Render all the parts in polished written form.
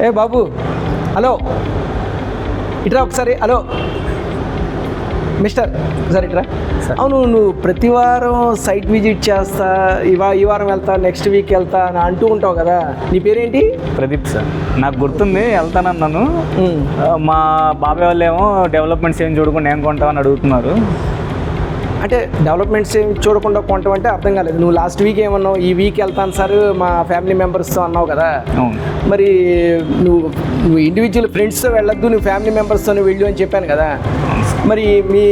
ఏ బాబు, hello ఇట్రా ఒకసారి. Hello mister, ఒకసారి ఇట్రా. అవును, నువ్వు ప్రతి వారం సైట్ విజిట్ చేస్తా, ఈ వారం వెళ్తా, నెక్స్ట్ వీక్ వెళ్తా అని అంటూ ఉంటావు కదా. నీ పేరేంటి? ప్రదీప్ సార్. నాకు గుర్తుంది, వెళ్తానన్నాను. మా బాబాయ్ వాళ్ళు ఏమో డెవలప్మెంట్స్ ఏం చూడకుండా ఏం కొంటామని అడుగుతున్నారు. అంటే డెవలప్మెంట్స్ ఏం చూడకుండా కొంటాం అంటే అర్థం కాలేదు. నువ్వు లాస్ట్ వీక్ ఏమన్నావు? ఈ వీక్ వెళ్తాను సార్ మా ఫ్యామిలీ మెంబర్స్తో అన్నావు కదా. అవును. మరి నువ్వు ఇండివిజువల్ ఫ్రెండ్స్తో వెళ్ళొద్దు, నువ్వు ఫ్యామిలీ మెంబర్స్తోనే వెళ్ళు అని చెప్పాను కదా. మరి మీ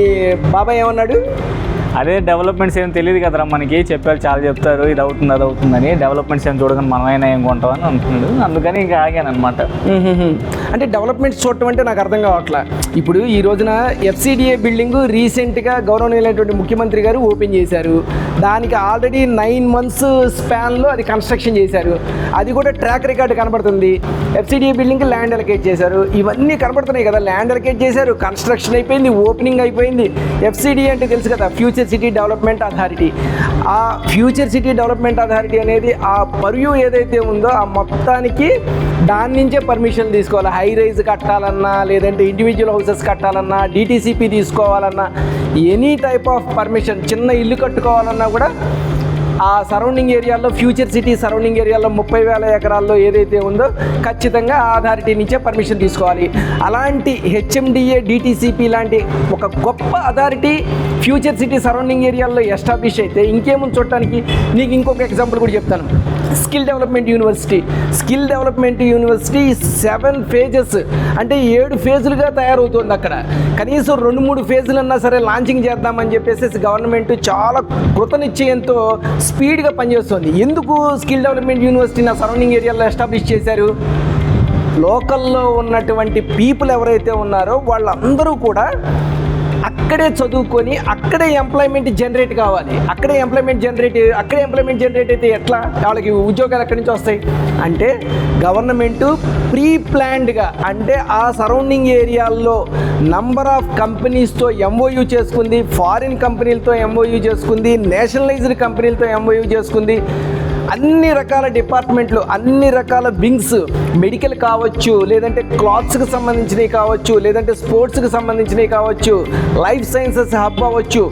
బాబాయ్ ఏమన్నాడు? అదే డెవలప్మెంట్స్ ఏం తెలియదు కదరా మనకి, చెప్పారు చాలా చెప్తారు, ఇది అవుతుంది అది అవుతుందని. డెవలప్మెంట్స్ ఏం చూడకుండా మనమైనా ఏం కొంటామని అంటున్నాడు. అందుకని ఇంకా ఆగాను అనమాట. అంటే డెవలప్మెంట్స్ చూడటం అంటే నాకు అర్థం కావట్లా. ఇప్పుడు ఈ రోజున FCDA బిల్డింగ్ రీసెంట్గా గౌరవనీయులైనటువంటి ముఖ్యమంత్రి గారు ఓపెన్ చేశారు. దానికి ఆల్రెడీ 9 months స్పాన్లో అది కన్స్ట్రక్షన్ చేశారు. అది కూడా ట్రాక్ రికార్డు కనబడుతుంది. FCDA బిల్డింగ్ ల్యాండ్ అలొకేట్ చేశారు. ఇవన్నీ కనబడుతున్నాయి కదా. ల్యాండ్ అలొకేట్ చేశారు, కన్స్ట్రక్షన్ అయిపోయింది, ఓపెనింగ్ అయిపోయింది. FCDA అంటే తెలుసు కదా, ఫ్యూచర్ సిటీ డెవలప్మెంట్ అథారిటీ. ఆ ఫ్యూచర్ సిటీ డెవలప్మెంట్ అథారిటీ అనేది ఆ పర్యూ ఏదైతే ఉందో ఆ మొత్తానికి దాని నుంచే పర్మిషన్ తీసుకోవాలి. హై రైజ్ కట్టాలన్నా, లేదంటే ఇండివిజువల్ హౌసెస్ కట్టాలన్నా, DTCP తీసుకోవాలన్నా, ఎనీ టైప్ ఆఫ్ పర్మిషన్, చిన్న ఇల్లు కట్టుకోవాలన్నా కూడా ఆ సరౌండింగ్ ఏరియాలో, ఫ్యూచర్ సిటీ సరౌండింగ్ ఏరియాలో 30,000 ఎకరాల్లో ఏదైతే ఉందో ఖచ్చితంగా ఆ అథారిటీ నుంచే పర్మిషన్ తీసుకోవాలి. అలాంటి HMDA, DTCP లాంటి ఒక గొప్ప అథారిటీ ఫ్యూచర్ సిటీ సరౌండింగ్ ఏరియాల్లో ఎస్టాబ్లిష్ అయితే ఇంకేముంది చూడటానికి. నీకు ఇంకొక ఎగ్జాంపుల్ కూడా చెప్తాను. Skill development university. Skill development university 7 phases అంటే 7 phases తయారవుతుంది. అక్కడ కనీసం 2-3 phases అన్నా సరే లాంచింగ్ చేద్దామని చెప్పేసి గవర్నమెంట్ చాలా కృతనిశ్చయంతో స్పీడ్గా పనిచేస్తుంది. ఎందుకు స్కిల్ డెవలప్మెంట్ యూనివర్సిటీ నా సరౌండింగ్ ఏరియాలో ఎస్టాబ్లిష్ చేశారు? లోకల్లో ఉన్నటువంటి పీపుల్ ఎవరైతే ఉన్నారో వాళ్ళందరూ కూడా అక్కడే చదువుకొని అక్కడే ఎంప్లాయ్మెంట్ జనరేట్ కావాలి. అక్కడే ఎంప్లాయ్మెంట్ జనరేట్ అయితే ఎట్లా? వాళ్ళకి ఉద్యోగాలు ఎక్కడి నుంచి వస్తాయి? అంటే గవర్నమెంటు ప్రీ ప్లాన్డ్గా, అంటే ఆ సరౌండింగ్ ఏరియాల్లో నంబర్ ఆఫ్ కంపెనీస్తో MOU చేసుకుంది, ఫారిన్ కంపెనీలతో MOU చేసుకుంది, నేషనలైజ్డ్ కంపెనీలతో MOU చేసుకుంది. అన్ని రకాల డిపార్ట్మెంట్లు, అన్ని రకాల వింగ్స్, మెడికల్ కావచ్చు, లేదంటే క్లాత్స్కి సంబంధించినవి కావచ్చు, లేదంటే స్పోర్ట్స్కి సంబంధించినవి కావచ్చు, లైఫ్ సైన్సెస్ హబ్ అవ్వచ్చు.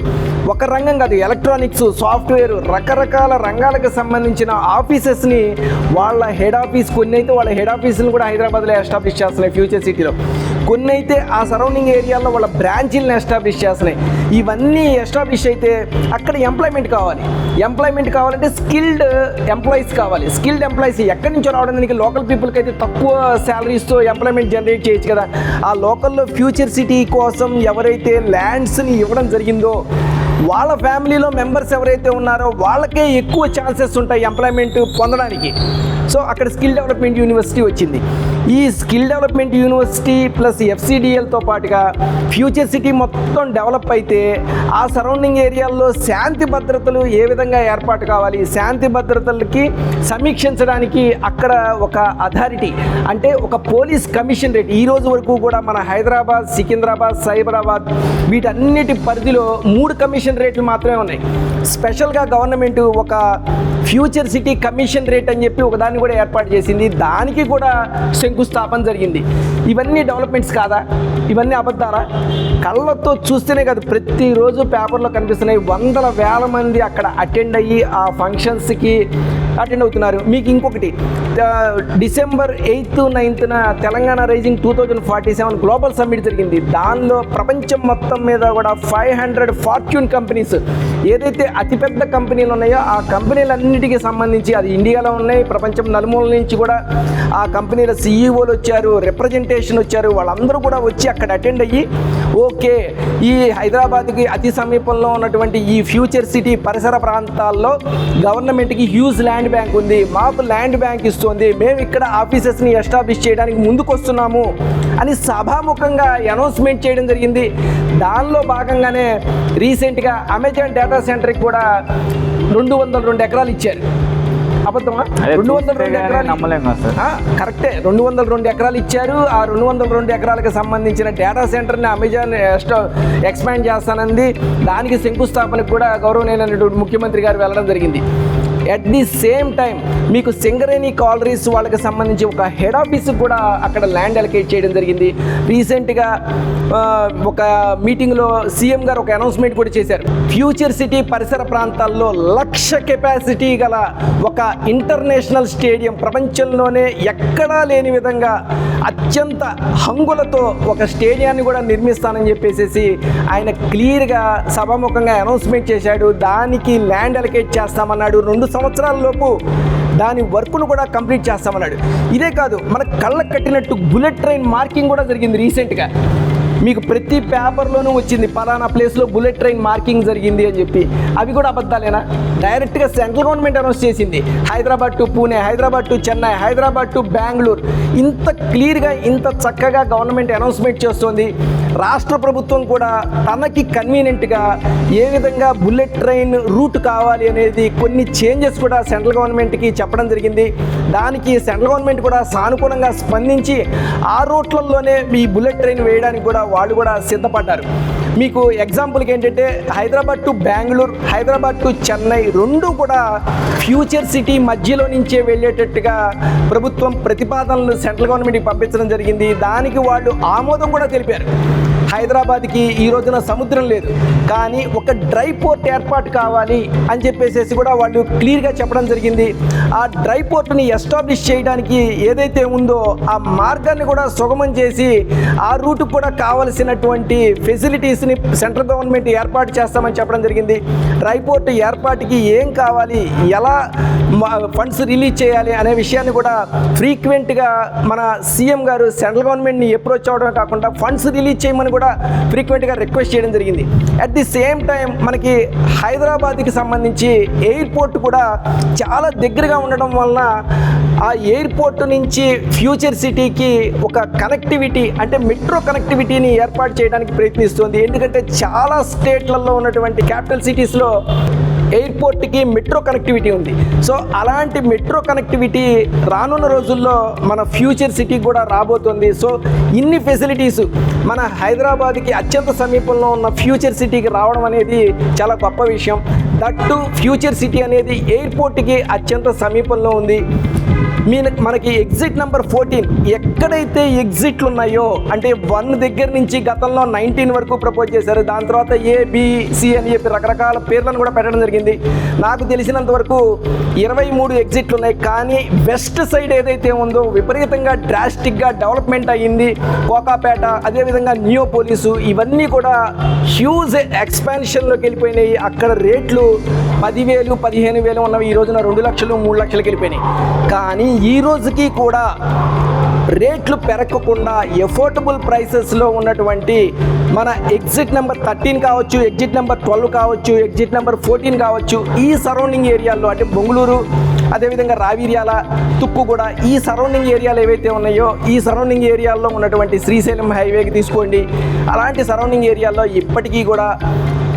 ఒక రంగం కాదు, ఎలక్ట్రానిక్స్, సాఫ్ట్వేర్, రకరకాల రంగాలకు సంబంధించిన ఆఫీసెస్ని వాళ్ళ హెడ్ ఆఫీస్, కొన్ని అయితే వాళ్ళ హెడ్ ఆఫీసులను కూడా హైదరాబాద్లో ఎస్టాబ్లిష్ చేస్తున్నాయి ఫ్యూచర్ సిటీలో. కొన్ని అయితే ఆ సరౌండింగ్ ఏరియాలో వాళ్ళ బ్రాంచీలను ఎస్టాబ్లిష్ చేస్తున్నాయి. ఇవన్నీ ఎస్టాబ్లిష్ అయితే అక్కడ ఎంప్లాయ్మెంట్ కావాలంటే స్కిల్డ్ ఎంప్లాయీస్ కావాలి. స్కిల్డ్ ఎంప్లాయీస్ ఎక్కడి నుంచో రావడం, దానికి లోకల్ పీపుల్కి అయితే తక్కువ శాలరీస్తో ఎంప్లాయ్మెంట్ జనరేట్ చేయొచ్చు కదా. ఆ లోకల్లో ఫ్యూచర్ సిటీ కోసం ఎవరైతే ల్యాండ్స్ని ఇవ్వడం జరిగిందో వాళ్ళ ఫ్యామిలీలో మెంబర్స్ ఎవరైతే ఉన్నారో వాళ్ళకే ఎక్కువ ఛాన్సెస్ ఉంటాయి ఎంప్లాయ్మెంట్ పొందడానికి. సో అక్కడ స్కిల్ డెవలప్మెంట్ యూనివర్సిటీ వచ్చింది. ఈ స్కిల్ డెవలప్మెంట్ యూనివర్సిటీ ప్లస్ FCDLతో పాటుగా ఫ్యూచర్ సిటీ మొత్తం డెవలప్ అయితే ఆ సరౌండింగ్ ఏరియాల్లో శాంతి భద్రతలు ఏ విధంగా ఏర్పాటు కావాలి, శాంతి భద్రతలకి సమీక్షించడానికి అక్కడ ఒక అథారిటీ, అంటే ఒక పోలీస్ కమిషనరేట్. ఈ రోజు వరకు కూడా మన హైదరాబాద్, సికింద్రాబాద్, సైబరాబాద్ వీటన్నిటి పరిధిలో 3 కమిషనరేట్లు మాత్రమే ఉన్నాయి. స్పెషల్గా గవర్నమెంట్ ఒక ఫ్యూచర్ సిటీ కమిషనరేట్ అని చెప్పి ఒకదాన్ని కూడా ఏర్పాటు చేసింది. దానికి కూడా శంకుస్థాపన జరిగింది. ఇవన్నీ డెవలప్మెంట్స్ కాదా? ఇవన్నీ అబద్ధాలా? కళ్ళతో చూస్తేనే కాదు, ప్రతిరోజు పేపర్లో కనిపిస్తున్నాయి. 100,000 మంది అక్కడ అటెండ్ అయ్యి ఆ ఫంక్షన్స్కి అటెండ్ అవుతున్నారు. మీకు ఇంకొకటి, December 8th, 9th Telangana rising 2047 global summit జరిగింది. దానిలో ప్రపంచం మొత్తం మీద కూడా 500 ఫార్చ్యూన్ కంపెనీస్, ఏదైతే అతిపెద్ద కంపెనీలు ఉన్నాయో ఆ కంపెనీలన్నిటికీ సంబంధించి, అది ఇండియాలో ఉన్నాయి, ప్రపంచం నలుమూల నుంచి కూడా ఆ కంపెనీల CEOలు వచ్చారు, రిప్రజెంటేషన్ వచ్చారు. వాళ్ళందరూ కూడా వచ్చి అక్కడ అటెండ్ అయ్యి, ఓకే ఈ హైదరాబాద్కి అతి సమీపంలో ఉన్నటువంటి ఈ ఫ్యూచర్ సిటీ పరిసర ప్రాంతాల్లో గవర్నమెంట్కి హ్యూజ్ ల్యాండ్ బ్యాంక్ ఉంది, మాకు ల్యాండ్ బ్యాంక్ ఇస్తుంది, మేము ఇక్కడ ఆఫీసెస్ని ఎస్టాబ్లిష్ చేయడానికి ముందుకు వస్తున్నాము అని సభాముఖంగా అనౌన్స్మెంట్ చేయడం జరిగింది. దానిలో భాగంగానే రీసెంట్గా అమెజాన్ డేటా సెంటర్కి కూడా 202 ఎకరాలు ఇచ్చారు. అబద్ధమా? 202 ఎకరాలు నమ్మలేము సార్. కరెక్టే, 202 ఎకరాలు ఇచ్చారు. ఆ 202 ఎకరాలకు సంబంధించిన డేటా సెంటర్ని అమెజాన్ ఎక్స్పాండ్ చేస్తానంది. దానికి శంకుస్థాపనకు కూడా గౌరవనీయులైనటువంటి ముఖ్యమంత్రి గారు వెళ్ళడం జరిగింది. ఎట్ ది సేమ్ టైం మీకు సింగరేణి కాలరీస్ వాళ్ళకి సంబంధించి ఒక హెడ్ ఆఫీస్ కూడా అక్కడ ల్యాండ్ అలొకేట్ చేయడం జరిగింది. రీసెంట్గా ఒక మీటింగ్లో సీఎం గారు ఒక అనౌన్స్మెంట్ కూడా చేశారు. ఫ్యూచర్ సిటీ పరిసర ప్రాంతాల్లో 1,00,000 కెపాసిటీ గల ఒక ఇంటర్నేషనల్ స్టేడియం, ప్రపంచంలోనే ఎక్కడా లేని విధంగా అత్యంత హంగులతో ఒక స్టేడియాన్ని కూడా నిర్మిస్తానని చెప్పేసి ఆయన క్లియర్గా సభాముఖంగా అనౌన్స్మెంట్ చేశాడు. దానికి ల్యాండ్ అలొకేట్ చేస్తామన్నాడు. 2 సంవత్సరాల లోపు దాని వర్క్ను కూడా కంప్లీట్ చేస్తామన్నాడు. ఇదే కాదు, మన కళ్ళకు కట్టినట్టు బుల్లెట్ ట్రైన్ మార్కింగ్ కూడా జరిగింది రీసెంట్గా. మీకు ప్రతి పేపర్లోనూ వచ్చింది పలానా ప్లేస్లో బుల్లెట్ ట్రైన్ మార్కింగ్ జరిగింది అని చెప్పి. అవి కూడా అబద్ధాలేనా? డైరెక్ట్గా సెంట్రల్ గవర్నమెంట్ అనౌన్స్ చేసింది. Hyderabad to Pune, Hyderabad to Chennai, Hyderabad to Bengaluru. ఇంత క్లియర్గా ఇంత చక్కగా గవర్నమెంట్ అనౌన్స్మెంట్ చేస్తోంది. రాష్ట్ర ప్రభుత్వం కూడా తనకి కన్వీనియంట్గా ఏ విధంగా బుల్లెట్ ట్రైన్ రూట్ కావాలి అనేది కొన్ని చేంజెస్ కూడా సెంట్రల్ గవర్నమెంట్కి చెప్పడం జరిగింది. దానికి సెంట్రల్ గవర్నమెంట్ కూడా సానుకూలంగా స్పందించి ఆ రూట్లలోనే ఈ బుల్లెట్ ట్రైన్ వేయడానికి కూడా వాళ్ళు కూడా సిద్ధపడ్డారు. మీకు ఎగ్జాంపుల్కి ఏంటంటే హైదరాబాద్ టు బెంగళూరు, హైదరాబాద్ టు చెన్నై 2 కూడా ఫ్యూచర్ సిటీ మధ్యలో నుంచే వెళ్ళేటట్టుగా ప్రభుత్వం ప్రతిపాదనలు సెంట్రల్ గవర్నమెంట్కి పంపించడం జరిగింది. దానికి వాళ్ళు ఆమోదం కూడా తెలిపారు. హైదరాబాద్కి ఈ రోజున సముద్రం లేదు, కానీ ఒక డ్రై పోర్ట్ ఏర్పాటు కావాలి అని చెప్పేసి కూడా వాళ్ళు క్లియర్గా చెప్పడం జరిగింది. ఆ డ్రై పోర్ట్ని ఎస్టాబ్లిష్ చేయడానికి ఏదైతే ఉందో ఆ మార్గాన్ని కూడా సుగమం చేసి ఆ రూట్ కూడా కావలసినటువంటి ఫెసిలిటీస్ని సెంట్రల్ గవర్నమెంట్ ఏర్పాటు చేస్తామని చెప్పడం జరిగింది. డ్రై పోర్ట్ ఏర్పాటుకి ఏం కావాలి, ఎలా ఫండ్స్ రిలీజ్ చేయాలి అనే విషయాన్ని కూడా ఫ్రీక్వెంట్గా మన సీఎం గారు సెంట్రల్ గవర్నమెంట్ని అప్రోచ్ అవ్వడమే కాకుండా ఫండ్స్ రిలీజ్ చేయమని కూడా ఫ్రీక్వెంట్గా రిక్వెస్ట్ చేయడం జరిగింది. అట్ ది సేమ్ టైం మనకి హైదరాబాద్కి సంబంధించి ఎయిర్పోర్ట్ కూడా చాలా దగ్గరగా ఉండడం వలన ఆ ఎయిర్పోర్ట్ నుంచి ఫ్యూచర్ సిటీకి ఒక కనెక్టివిటీ అంటే మెట్రో కనెక్టివిటీని ఏర్పాటు చేయడానికి ప్రయత్నిస్తుంది. ఎందుకంటే చాలా స్టేట్లలో ఉన్నటువంటి క్యాపిటల్ సిటీస్లో ఎయిర్పోర్ట్కి మెట్రో కనెక్టివిటీ ఉంది. సో అలాంటి మెట్రో కనెక్టివిటీ రానున్న రోజుల్లో మన ఫ్యూచర్ సిటీకి కూడా రాబోతుంది. సో ఇన్ని ఫెసిలిటీస్ మన హైదరాబాద్కి అత్యంత సమీపంలో ఉన్న ఫ్యూచర్ సిటీకి రావడం అనేది చాలా గొప్ప విషయం. దట్టు ఫ్యూచర్ సిటీ అనేది ఎయిర్పోర్ట్కి అత్యంత సమీపంలో ఉంది. మనకి ఎగ్జిట్ నెంబర్ 14 ఎక్కడైతే ఎగ్జిట్లు ఉన్నాయో అంటే 1 దగ్గర నుంచి గతంలో 19 వరకు ప్రపోజ్ చేశారు. దాని తర్వాత ABC అని చెప్పి రకరకాల పేర్లను కూడా పెట్టడం జరిగింది. నాకు తెలిసినంత వరకు 23 ఎగ్జిట్లు ఉన్నాయి. కానీ వెస్ట్ సైడ్ ఏదైతే ఉందో విపరీతంగా డ్రాస్టిక్గా డెవలప్మెంట్ అయ్యింది. కోకాపేట, అదేవిధంగా నియోపోలిసు, ఇవన్నీ కూడా హ్యూజ్ ఎక్స్పాన్షన్లోకి వెళ్ళిపోయినాయి. అక్కడ రేట్లు 10,000, 15,000 ఉన్నవి ఈ రోజున 2 లక్షలు, 3 లక్షలకి వెళ్ళిపోయినాయి. కానీ ఈ రోజుకి కూడా రేట్లు పెరగకుండా ఎఫోర్డబుల్ ప్రైసెస్లో ఉన్నటువంటి మన ఎగ్జిట్ నెంబర్ 13 కావచ్చు, ఎగ్జిట్ నెంబర్ 12 కావచ్చు, ఎగ్జిట్ నెంబర్ 14 కావచ్చు, ఈ సరౌండింగ్ ఏరియాల్లో అంటే బెంగళూరు, అదేవిధంగా రావిర్యాల, తుక్కుగూడ, ఈ సరౌండింగ్ ఏరియాలు ఏవైతే ఉన్నాయో ఈ సరౌండింగ్ ఏరియాల్లో ఉన్నటువంటి శ్రీశైలం హైవేకి తీసుకోండి. అలాంటి సరౌండింగ్ ఏరియాల్లో ఇప్పటికీ కూడా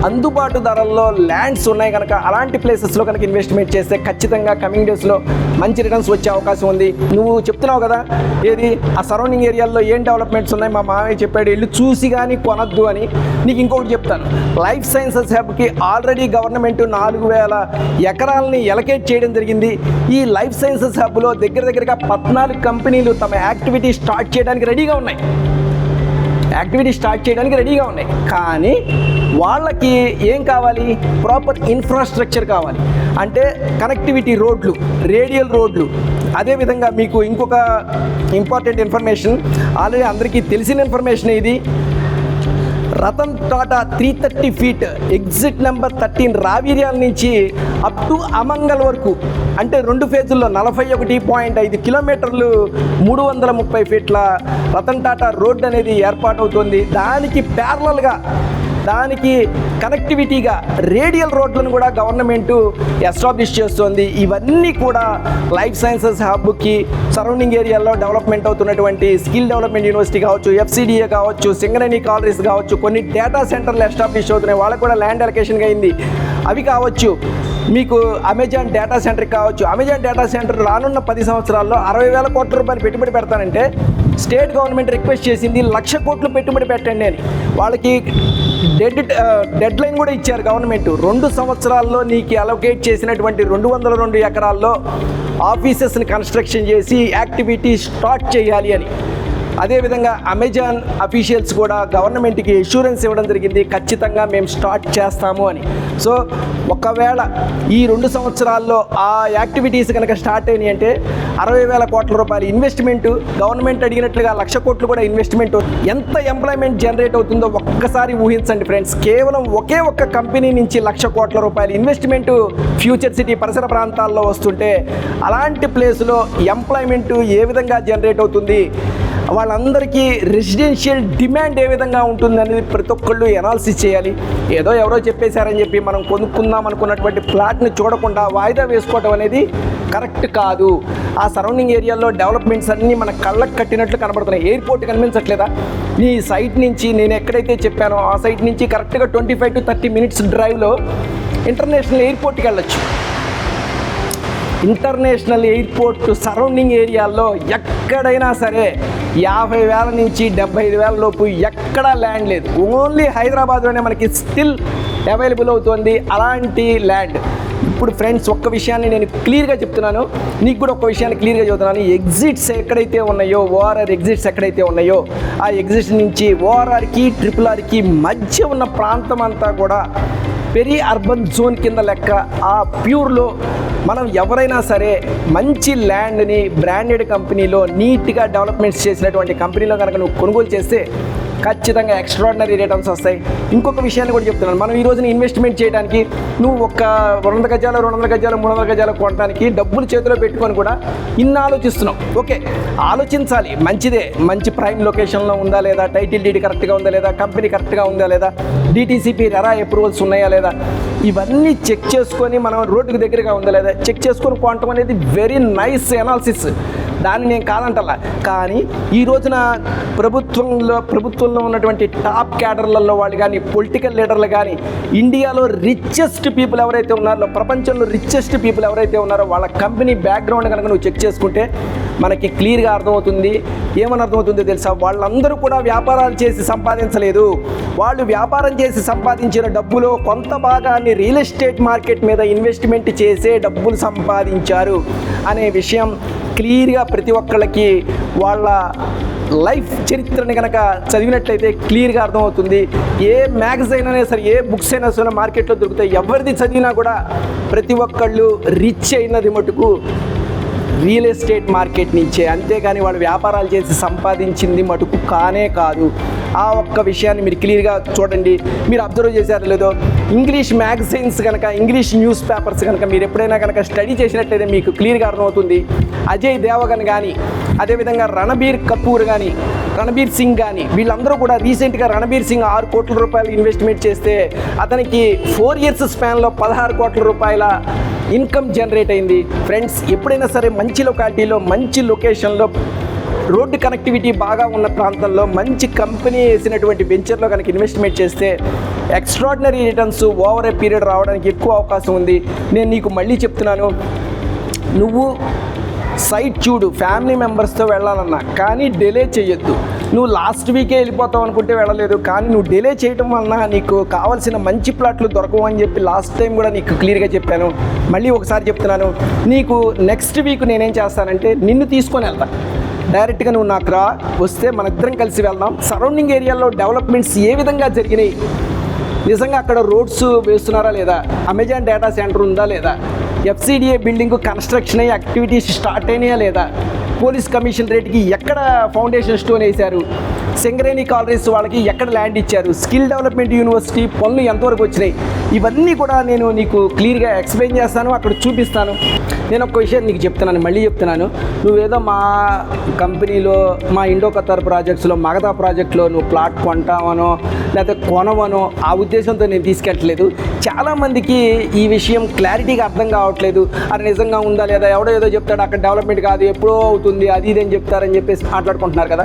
అందుబాటు ధరల్లో ల్యాండ్స్ ఉన్నాయి కనుక అలాంటి ప్లేసెస్లో కనుక ఇన్వెస్ట్మెంట్ చేస్తే ఖచ్చితంగా కమింగ్ డేస్లో మంచి రిటర్న్స్ వచ్చే అవకాశం ఉంది. నువ్వు చెప్తున్నావు కదా ఏది ఆ సరౌండింగ్ ఏరియాల్లో ఏం డెవలప్మెంట్స్ ఉన్నాయి, మా మామయ్య చెప్పాడు వెళ్ళి చూసి కానీ కొనద్దు అని. నీకు ఇంకొకటి చెప్తాను, లైఫ్ సైన్సెస్ హబ్కి ఆల్రెడీ గవర్నమెంట్ 4,000 ఎకరాలని ఎలకేట్ చేయడం జరిగింది. ఈ లైఫ్ సైన్సెస్ హబ్లో దగ్గరగా 14 కంపెనీలు తమ యాక్టివిటీ స్టార్ట్ చేయడానికి రెడీగా ఉన్నాయి. కానీ వాళ్ళకి ఏం కావాలి? ప్రాపర్ ఇన్ఫ్రాస్ట్రక్చర్ కావాలి. అంటే కనెక్టివిటీ రోడ్లు, రేడియల్ రోడ్లు. అదేవిధంగా మీకు ఇంకొక ఇంపార్టెంట్ ఇన్ఫర్మేషన్, ఆల్రెడీ అందరికీ తెలిసిన ఇన్ఫర్మేషన్ ఇది. Ratan Tata 330 feet exit number 13 Raviryala నుంచి అప్ టు అమంగల్ వరకు అంటే 2 ఫేజుల్లో 41.5 కిలోమీటర్లు 330 ఫీట్ల రతన్ టాటా రోడ్ అనేది ఏర్పాటవుతుంది. దానికి ప్యారలల్గా దానికి కనెక్టివిటీగా రేడియల్ రోడ్లను కూడా గవర్నమెంట్ ఎస్టాబ్లిష్ చేస్తుంది. ఇవన్నీ కూడా లైఫ్ సైన్సెస్ హబ్కి సరౌండింగ్ ఏరియాలో డెవలప్మెంట్ అవుతున్నటువంటి స్కిల్ డెవలప్మెంట్ యూనివర్సిటీ కావచ్చు, FCDA కావచ్చు, సింగరేణి కాలరీస్ కావచ్చు, కొన్ని డేటా సెంటర్లు ఎస్టాబ్లిష్ అవుతున్నాయి. వాళ్ళకు కూడా ల్యాండ్ అలొకేషన్ అయింది. అవి కావచ్చు, మీకు అమెజాన్ డేటా సెంటర్ కావచ్చు. అమెజాన్ డేటా సెంటర్ రానున్న 10 సంవత్సరాల్లో 60,000 కోట్ల రూపాయలు పెట్టుబడి పెడతానంటే స్టేట్ గవర్నమెంట్ రిక్వెస్ట్ చేసింది 1,00,000 కోట్లు పెట్టుబడి పెట్టండి అని. వాళ్ళకి డెడ్ లైన్ కూడా ఇచ్చారు గవర్నమెంట్. 2 సంవత్సరాల్లో నీకు అలొకేట్ చేసినటువంటి 202 ఎకరాల్లో ఆఫీసెస్ని కన్స్ట్రక్షన్ చేసి యాక్టివిటీ స్టార్ట్ చేయాలి అని. అదేవిధంగా అమెజాన్ అఫీషియల్స్ కూడా గవర్నమెంట్కి ఎష్యూరెన్స్ ఇవ్వడం జరిగింది, ఖచ్చితంగా మేము స్టార్ట్ చేస్తాము అని. సో ఒకవేళ ఈ 2 సంవత్సరాల్లో ఆ యాక్టివిటీస్ కనుక స్టార్ట్ అయినాయి అంటే 60,000 కోట్ల రూపాయలు ఇన్వెస్ట్మెంటు, గవర్నమెంట్ అడిగినట్లుగా 1,00,000 కోట్లు కూడా ఇన్వెస్ట్మెంట్, ఎంత ఎంప్లాయ్మెంట్ జనరేట్ అవుతుందో ఒక్కసారి ఊహించండి ఫ్రెండ్స్. కేవలం ఒకే ఒక్క కంపెనీ నుంచి 1,00,000 కోట్ల రూపాయలు ఇన్వెస్ట్మెంట్ ఫ్యూచర్ సిటీ పరిసర ప్రాంతాల్లో వస్తుంటే అలాంటి ప్లేస్లో ఎంప్లాయ్మెంట్ ఏ విధంగా జనరేట్ అవుతుంది, వాళ్ళందరికీ రెసిడెన్షియల్ డిమాండ్ ఏ విధంగా ఉంటుంది అనేది ప్రతి ఒక్కళ్ళు ఎనాలిసిస్ చేయాలి. ఏదో ఎవరో చెప్పేశారని చెప్పి మనం కొనుక్కుందాం అనుకున్నటువంటి ప్లాట్ని చూడకుండా వాయిదా వేసుకోవడం అనేది కరెక్ట్ కాదు. ఆ సరౌండింగ్ ఏరియాలో డెవలప్మెంట్స్ అన్నీ మన కళ్ళకు కట్టినట్లు కనబడుతున్నాయి. ఎయిర్పోర్ట్ కనిపించట్లేదా? నీ సైట్ నుంచి నేను ఎక్కడైతే చెప్పానో ఆ సైట్ నుంచి కరెక్ట్గా 25 to 30 minutes డ్రైవ్లో ఇంటర్నేషనల్ ఎయిర్పోర్ట్కి వెళ్ళొచ్చు. ఇంటర్నేషనల్ ఎయిర్పోర్ట్ సరౌండింగ్ ఏరియాల్లో ఎక్కడైనా సరే 50,000 నుంచి 75,000 లోపు ఎక్కడా ల్యాండ్ లేదు. ఓన్లీ హైదరాబాద్లోనే మనకి స్టిల్ అవైలబుల్ అవుతుంది అలాంటి ల్యాండ్. ఇప్పుడు ఫ్రెండ్స్ ఒక్క విషయాన్ని నేను క్లియర్గా చెప్తున్నాను, నీకు కూడా ఒక విషయాన్ని క్లియర్గా చెబుతున్నాను. ఎగ్జిట్స్ ఎక్కడైతే ఉన్నాయో, ఓఆర్ఆర్ ఎగ్జిట్స్ ఎక్కడైతే ఉన్నాయో ఆ ఎగ్జిట్స్ నుంచి ఓఆర్ఆర్కి RRRకి మధ్య ఉన్న ప్రాంతం అంతా కూడా పెరి అర్బన్ జోన్ కింద లెక్క. ఆ ప్యూర్లో మనం ఎవరైనా సరే మంచి ల్యాండ్ని బ్రాండెడ్ కంపెనీలో నీట్గా డెవలప్మెంట్స్ చేసినటువంటి కంపెనీలో కనుక నువ్వు కొనుగోలు చేస్తే ఖచ్చితంగా ఎక్స్ట్రాడినరీ రిటర్న్స్ వస్తాయి. ఇంకొక విషయాన్ని కూడా చెప్తున్నాను, మనం ఈ రోజున ఇన్వెస్ట్మెంట్ చేయడానికి నువ్వు ఒక 100 గజాలు 200 గజాలు 300 గజాలు కొనడానికి డబ్బులు చేతిలో పెట్టుకొని కూడా ఇన్ని ఆలోచిస్తున్నావు. ఓకే, ఆలోచించాలి, మంచిదే. మంచి ప్రైమ్ లొకేషన్లో ఉందా లేదా, టైటిల్ డీడ్ కరెక్ట్గా ఉందా లేదా, కంపెనీ కరెక్ట్గా ఉందా లేదా, DTCP రెరా అప్రూవల్స్ ఉన్నాయా లేదా, ఇవన్నీ చెక్ చేసుకొని మనం రోడ్డుకు దగ్గరగా ఉందా లేదా చెక్ చేసుకొని కొనటం అనేది వెరీ నైస్ ఎనాలిసిస్. దాన్ని నేను కాదంటలా. కానీ ఈ రోజున ప్రభుత్వంలో ఉన్నటువంటి టాప్ క్యాడర్లలో వాళ్ళు కానీ, పొలిటికల్ లీడర్లు కానీ, ఇండియాలో రిచెస్ట్ పీపుల్ ఎవరైతే ఉన్నారో, ప్రపంచంలో రిచెస్ట్ పీపుల్ ఎవరైతే ఉన్నారో వాళ్ళ కంపెనీ బ్యాక్గ్రౌండ్ కనుక నువ్వు చెక్ చేసుకుంటే మనకి క్లియర్గా అర్థమవుతుంది. ఏమని అర్థమవుతుందో తెలుసా? వాళ్ళందరూ కూడా వ్యాపారాలు చేసి సంపాదించలేదు. వాళ్ళు వ్యాపారం చేసి సంపాదించిన డబ్బులో కొంత భాగాన్ని రియల్ ఎస్టేట్ మార్కెట్ మీద ఇన్వెస్ట్మెంట్ చేసే డబ్బులు సంపాదించారు అనే విషయం క్లియర్గా ప్రతి ఒక్కళ్ళకి వాళ్ళ లైఫ్ చరిత్రని కనుక చదివినట్లయితే క్లియర్గా అర్థమవుతుంది. ఏ మ్యాగజైన్ అయినా సరే, ఏ బుక్స్ అయినా సరే మార్కెట్లో దొరుకుతాయి. ఎవరిది చదివినా కూడా ప్రతి ఒక్కళ్ళు రిచ్ అయినది మటుకు రియల్ ఎస్టేట్ మార్కెట్ నుంచే, అంతేగాని వాళ్ళు వ్యాపారాలు చేసి సంపాదించింది మటుకు కానే కాదు. ఆ ఒక్క విషయాన్ని మీరు క్లియర్గా చూడండి. మీరు అబ్జర్వ్ చేశారో లేదో, ఇంగ్లీష్ మ్యాగజైన్స్ కనుక, ఇంగ్లీష్ న్యూస్ పేపర్స్ కనుక మీరు ఎప్పుడైనా కనుక స్టడీ చేసినట్లయితే మీకు క్లియర్గా అర్థమవుతుంది. అజయ్ దేవగన్ కానీ, అదేవిధంగా రణబీర్ కపూర్ కానీ, రణబీర్ సింగ్ కానీ, వీళ్ళందరూ కూడా రీసెంట్గా రణబీర్ సింగ్ 6 కోట్ల రూపాయలు ఇన్వెస్ట్మెంట్ చేస్తే అతనికి 4 years స్పాన్లో 16 కోట్ల రూపాయల ఇన్కమ్ జనరేట్ అయింది. ఫ్రెండ్స్, ఎప్పుడైనా సరే మంచి లొకాలిటీలో, మంచి లొకేషన్లో, రోడ్డు కనెక్టివిటీ బాగా ఉన్న ప్రాంతంలో మంచి కంపెనీ వేసినటువంటి వెంచర్లో కనుక ఇన్వెస్ట్మెంట్ చేస్తే extraordinary returns over a period రావడానికి ఎక్కువ అవకాశం ఉంది. నేను నీకు మళ్ళీ చెప్తున్నాను, నువ్వు సైట్ చూడు, ఫ్యామిలీ మెంబర్స్తో వెళ్ళాలన్నా, కానీ డిలే చేయొద్దు. నువ్వు లాస్ట్ వీకే వెళ్ళిపోతావు అనుకుంటే వెళ్ళలేదు, కానీ నువ్వు డిలే చేయటం వలన నీకు కావాల్సిన మంచి ప్లాట్లు దొరకవు అని చెప్పి లాస్ట్ టైం కూడా నీకు క్లియర్గా చెప్పాను. మళ్ళీ ఒకసారి చెప్తున్నాను, నీకు నెక్స్ట్ వీక్ నేనేం చేస్తానంటే నిన్ను తీసుకొని వెళ్తాను. డైరెక్ట్గా నువ్వు నాకు రా, వస్తే మన ఇద్దరం కలిసి వెళ్దాం. సరౌండింగ్ ఏరియాలో డెవలప్మెంట్స్ ఏ విధంగా జరిగినాయి, నిజంగా అక్కడ రోడ్స్ వేస్తున్నారా లేదా, అమెజాన్ డేటా సెంటర్ ఉందా లేదా, FCDA బిల్డింగ్ కన్స్ట్రక్షన్ అయ్యి యాక్టివిటీస్ స్టార్ట్ అయినాయా లేదా, పోలీస్ కమిషన్ రేట్కి ఎక్కడ ఫౌండేషన్ స్టోన్ వేశారు, సింగరేణి కాలరీస్ వాళ్ళకి ఎక్కడ ల్యాండ్ ఇచ్చారు, స్కిల్ డెవలప్మెంట్ యూనివర్సిటీ పనులు ఎంతవరకు వచ్చినాయి, ఇవన్నీ కూడా నేను నీకు క్లియర్గా ఎక్స్ప్లెయిన్ చేస్తాను, అక్కడ చూపిస్తాను. నేను ఒక విషయం నీకు చెప్తున్నాను, మళ్ళీ చెప్తున్నాను, నువ్వేదో మా కంపెనీలో, మా ఇండో ఖతార్ ప్రాజెక్ట్స్లో, మగధా ప్రాజెక్ట్లో నువ్వు ప్లాట్ కొంటావనో లేకపోతే కొనవనో ఆ ఉద్దేశంతో నేను తీసుకెళ్ళట్లేదు. చాలామందికి ఈ విషయం క్లారిటీగా అర్థం కావట్లేదు. రావట్లేదు, అది నిజంగా ఉందా లేదా, ఎవడో ఏదో చెప్తాడు అక్కడ డెవలప్మెంట్ కాదు ఎప్పుడో అవుతుంది అది ఇది అని చెప్తారని చెప్పేసి మాట్లాడుకుంటున్నారు కదా.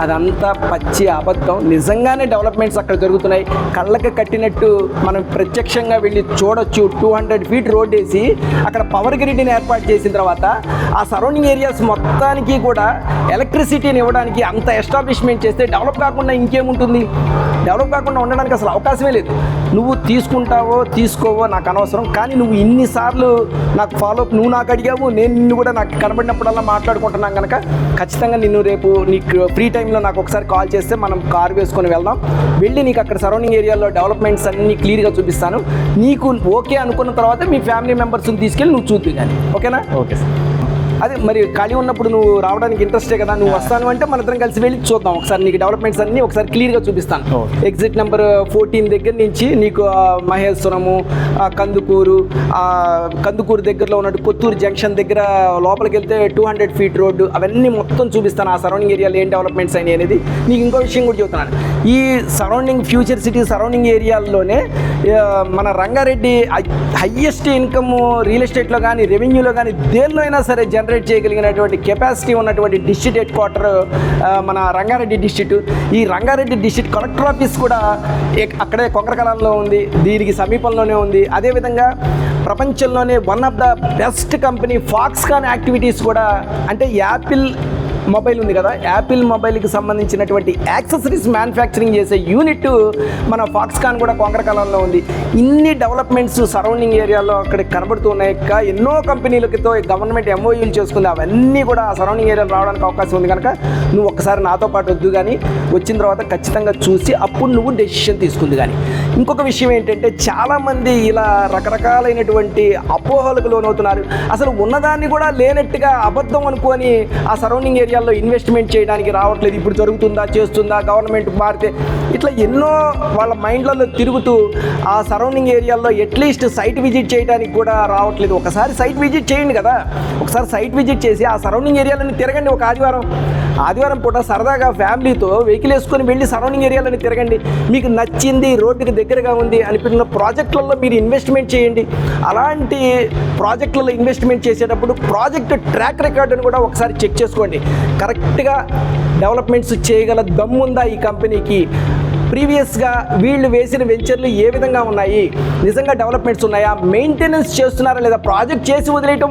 అదంతా పచ్చి అబద్ధం. నిజంగానే డెవలప్మెంట్స్ అక్కడ జరుగుతున్నాయి. కళ్ళకి కట్టినట్టు మనం ప్రత్యక్షంగా వెళ్ళి చూడొచ్చు. 200 feet రోడ్ వేసి అక్కడ పవర్ గ్రిడ్ని ఏర్పాటు చేసిన తర్వాత ఆ సరౌండింగ్ ఏరియాస్ మొత్తానికి కూడా ఎలక్ట్రిసిటీని ఇవ్వడానికి అంత ఎస్టాబ్లిష్మెంట్ చేస్తే డెవలప్ కాకుండా ఇంకేముంటుంది? డెవలప్ కాకుండా ఉండడానికి అసలు అవకాశమే లేదు. నువ్వు తీసుకుంటావో తీసుకోవో నాకు అనవసరం, కానీ నువ్వు ఇన్నిసార్లు నాకు ఫాలోఅప్ నువ్వు నాకు అడిగావు, నేను నిన్ను కూడా నాకు కనబడినప్పుడల్లా మాట్లాడుకుంటున్నాను కనుక ఖచ్చితంగా నిన్ను రేపు నీకు ఫ్రీ టైంలో నాకు ఒకసారి కాల్ చేస్తే మనం కార్ వేసుకొని వెళ్దాం. వెళ్ళి నీకు అక్కడ సరౌండింగ్ ఏరియాలో డెవలప్మెంట్స్ అన్నీ క్లియర్గా చూపిస్తాను. నీకు ఓకే అనుకున్న తర్వాత మీ ఫ్యామిలీ మెంబర్స్ని తీసుకెళ్ళి నువ్వు చూద్దు కానీ, ఓకేనా? Okay sir. అదే మరి ఖాళీ ఉన్నప్పుడు నువ్వు రావడానికి ఇంట్రెస్టే కదా, నువ్వు వస్తాను అంటే మన ఇద్దరం కలిసి వెళ్ళి చూద్దాం ఒకసారి. నీకు డెవలప్మెంట్స్ అన్నీ ఒకసారి క్లియర్గా చూపిస్తాను. ఎగ్జిట్ నెంబర్ 14 దగ్గర నుంచి నీకు మహేశ్వరము, కందుకూరు దగ్గరలో ఉన్నట్టు కొత్తూరు జంక్షన్ దగ్గర లోపలికి వెళ్తే 200 feet రోడ్డు అవన్నీ మొత్తం చూపిస్తాను. ఆ సరౌండింగ్ ఏరియాలో ఏం డెవలప్మెంట్స్ అయినాయి అనేది. నీకు ఇంకో విషయం కూడా చెప్తున్నాను. ఈ సరౌండింగ్ ఫ్యూచర్ సిటీ సరౌండింగ్ ఏరియాల్లోనే మన రంగారెడ్డి హయ్యెస్ట్ ఇన్కమ్ రియల్ ఎస్టేట్లో కానీ రెవెన్యూలో కానీ దేనిలో అయినా సరే జనరేట్ చేయగలిగినటువంటి కెపాసిటీ ఉన్నటువంటి డిస్ట్రిక్ట్ హెడ్ క్వార్టర్ మన రంగారెడ్డి డిస్ట్రిక్ట్. ఈ రంగారెడ్డి డిస్ట్రిక్ట్ కలెక్టర్ ఆఫీస్ కూడా అక్కడే కొంగరకలాన్లో ఉంది, దీనికి సమీపంలోనే ఉంది. అదేవిధంగా ప్రపంచంలోనే one of the best company Foxconn activities కూడా, అంటే యాపిల్ మొబైల్ ఉంది కదా, యాపిల్ మొబైల్కి సంబంధించినటువంటి యాక్సెసరీస్ మ్యానుఫ్యాక్చరింగ్ చేసే యూనిట్ మన ఫాక్స్కాన్ కూడా కొంగరకాలంలో ఉంది. ఇన్ని డెవలప్మెంట్స్ సరౌండింగ్ ఏరియాలో అక్కడ కనబడుతూ ఉన్నాయి. ఎన్నో కంపెనీలతో గవర్నమెంట్ ఎంఓయూలు చేసుకుంది, అవన్నీ కూడా ఆ సరౌండింగ్ ఏరియాలో రావడానికి అవకాశం ఉంది. కనుక నువ్వు ఒకసారి నాతో పాటు వద్దు కానీ, వచ్చిన తర్వాత ఖచ్చితంగా చూసి అప్పుడు నువ్వు డెసిషన్ తీసుకుంది కానీ. ఇంకొక విషయం ఏంటంటే చాలామంది ఇలా రకరకాలైనటువంటి అపోహలకు లోనవుతున్నారు. అసలు ఉన్నదాన్ని కూడా లేనట్టుగా అబద్ధం అనుకొని ఆ సరౌండింగ్ ఏరియాలో ఇన్వెస్ట్మెంట్ చేయడానికి రావట్లేదు. ఇప్పుడు జరుగుతుందా, చేస్తుందా, గవర్నమెంట్ మారితే, ఇట్లా ఎన్నో వాళ్ళ మైండ్లలో తిరుగుతూ ఆ సరౌండింగ్ ఏరియాలో అట్లీస్ట్ సైట్ విజిట్ చేయడానికి కూడా రావట్లేదు. ఒకసారి సైట్ విజిట్ చేయండి కదా, ఒకసారి సైట్ విజిట్ చేసి ఆ సరౌండింగ్ ఏరియాలని తిరగండి. ఒక ఆదివారం పూట సరదాగా ఫ్యామిలీతో వెహికల్ వేసుకొని వెళ్ళి సరౌండింగ్ ఏరియాలని తిరగండి. మీకు నచ్చింది, రోడ్డుకి దగ్గరగా ఉంది అనిపించిన ప్రాజెక్టులలో మీరు ఇన్వెస్ట్మెంట్ చేయండి. అలాంటి ప్రాజెక్టులలో ఇన్వెస్ట్మెంట్ చేసేటప్పుడు ప్రాజెక్ట్ ట్రాక్ రికార్డును కూడా ఒకసారి చెక్ చేసుకోండి. కరెక్ట్గా డెవలప్మెంట్స్ చేయగల దమ్ముందా ఈ కంపెనీకి, ప్రీవియస్గా వీళ్ళు వేసిన వెంచర్లు ఏ విధంగా ఉన్నాయి, నిజంగా డెవలప్మెంట్స్ ఉన్నాయా, మెయింటెనెన్స్ చేస్తున్నారా లేదా, ప్రాజెక్ట్ చేసి వదిలేయటం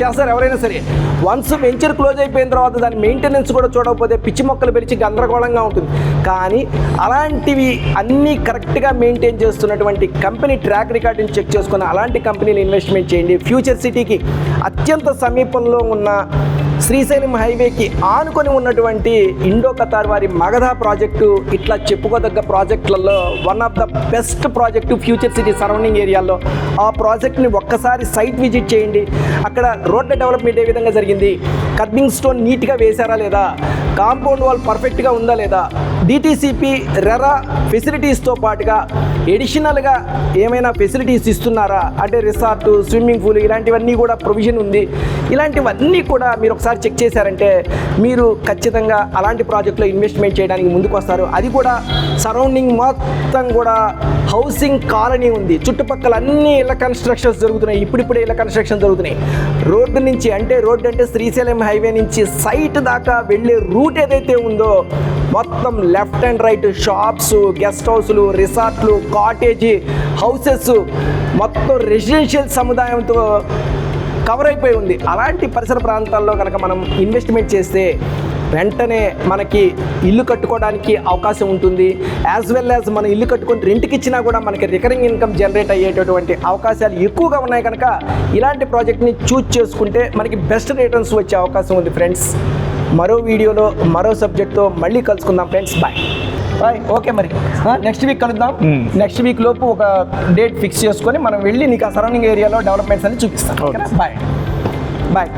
చేస్తారు ఎవరైనా సరే. వన్స్ వెంచర్ క్లోజ్ అయిపోయిన తర్వాత దాని మెయింటెనెన్స్ కూడా చూడకపోతే పిచ్చి మొక్కలు పెరిచి గందరగోళంగా ఉంటుంది. కానీ అలాంటివి అన్నీ కరెక్ట్గా మెయింటైన్ చేస్తున్నటువంటి కంపెనీ ట్రాక్ రికార్డుని చెక్ చేసుకుని అలాంటి కంపెనీలు ఇన్వెస్ట్మెంట్ చేయండి. ఫ్యూచర్ సిటీకి అత్యంత సమీపంలో ఉన్న శ్రీశైలం హైవేకి ఆనుకొని ఉన్నటువంటి ఇండో ఖతార్ వారి మగధ ప్రాజెక్టు ఇట్లా చెప్పుకోదగ్గ ప్రాజెక్టులలో one of the best project future city surrounding ఏరియాలో. ఆ ప్రాజెక్ట్ని ఒక్కసారి సైట్ విజిట్ చేయండి. అక్కడ రోడ్ల డెవలప్మెంట్ ఏ విధంగా జరిగింది, కర్బింగ్ స్టోన్ నీట్గా వేశారా లేదా, కాంపౌండ్ వాల్ పర్ఫెక్ట్గా ఉందా లేదా, డిటిసిపి రెరా ఫెసిలిటీస్తో పాటుగా ఎడిషనల్గా ఏమైనా ఫెసిలిటీస్ ఇస్తున్నారా, అంటే రిసార్టు, స్విమ్మింగ్ పూల్ ఇలాంటివన్నీ కూడా ప్రొవిజన్ ఉంది. ఇలాంటివన్నీ కూడా మీరు ఒకసారి చెక్ చేశారంటే మీరు ఖచ్చితంగా అలాంటి ప్రాజెక్టులో ఇన్వెస్ట్మెంట్ చేయడానికి ముందుకు వస్తారు. అది కూడా సరౌండింగ్ మొత్తం కూడా హౌసింగ్ కాలనీ ఉంది, చుట్టుపక్కల అన్ని ఇళ్ళ కన్స్ట్రక్షన్స్ జరుగుతున్నాయి. ఇప్పుడిప్పుడే ఇళ్ళ కన్స్ట్రక్షన్ జరుగుతున్నాయి. రోడ్డు నుంచి రోడ్డు అంటే శ్రీశైలం హైవే నుంచి సైట్ దాకా వెళ్ళే రూట్ ఏదైతే ఉందో మొత్తం left and right shops, guest హౌస్లు, రిసార్ట్లు, కాటేజీ హౌసెస్ మొత్తం రెసిడెన్షియల్ సముదాయంతో కవర్ అయిపోయి ఉంది. అలాంటి పరిసర ప్రాంతాల్లో కనుక మనం ఇన్వెస్ట్మెంట్ చేస్తే వెంటనే మనకి ఇల్లు కట్టుకోవడానికి అవకాశం ఉంటుంది. యాజ్ వెల్ యాజ్ మన ఇల్లు కట్టుకొని రెంట్కి ఇచ్చినా కూడా మనకి రికరింగ్ ఇన్కమ్ జనరేట్ అయ్యేటటువంటి అవకాశాలు ఎక్కువగా ఉన్నాయి. కనుక ఇలాంటి ప్రాజెక్ట్ని చూజ్ చేసుకుంటే మనకి బెస్ట్ రిటర్న్స్ వచ్చే అవకాశం ఉంది. ఫ్రెండ్స్, మరో వీడియోలో మరో సబ్జెక్ట్తో మళ్ళీ కలుసుకుందాం ఫ్రెండ్స్. బాయ్. ఓకే, మరి నెక్స్ట్ వీక్ కలుద్దాం. నెక్స్ట్ వీక్ లోపు ఒక డేట్ ఫిక్స్ చేసుకొని మనం వెళ్ళి నీకు ఆ సరౌండింగ్ ఏరియాలో డెవలప్మెంట్స్ అన్ని చూపిస్తాం. ఓకేనా? బాయ్.